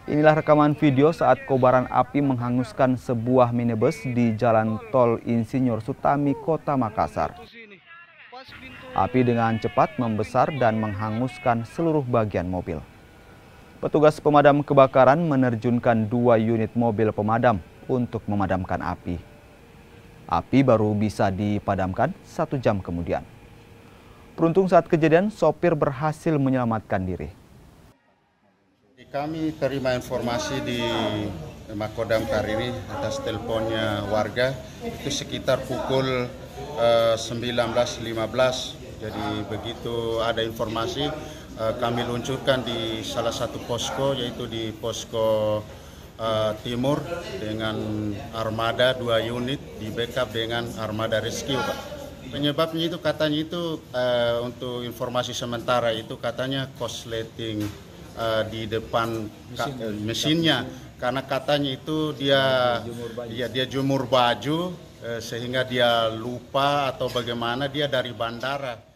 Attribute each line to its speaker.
Speaker 1: Inilah rekaman video saat kobaran api menghanguskan sebuah minibus di Jalan Tol Insinyur Sutami, Kota Makassar. Api dengan cepat membesar dan menghanguskan seluruh bagian mobil. Petugas pemadam kebakaran menerjunkan 2 unit mobil pemadam untuk memadamkan api. Api baru bisa dipadamkan 1 jam kemudian. Beruntung saat kejadian, sopir berhasil menyelamatkan diri.
Speaker 2: Kami terima informasi di Makodam Karini atas teleponnya warga itu sekitar pukul 19.15. Jadi begitu ada informasi kami luncurkan di salah satu posko, yaitu di posko timur dengan armada 2 unit di backup dengan armada rescue, Pak. Penyebabnya itu katanya itu untuk informasi sementara itu katanya korsleting di depan mesinnya, karena katanya itu dia jemur baju sehingga dia lupa atau bagaimana, dia dari bandara.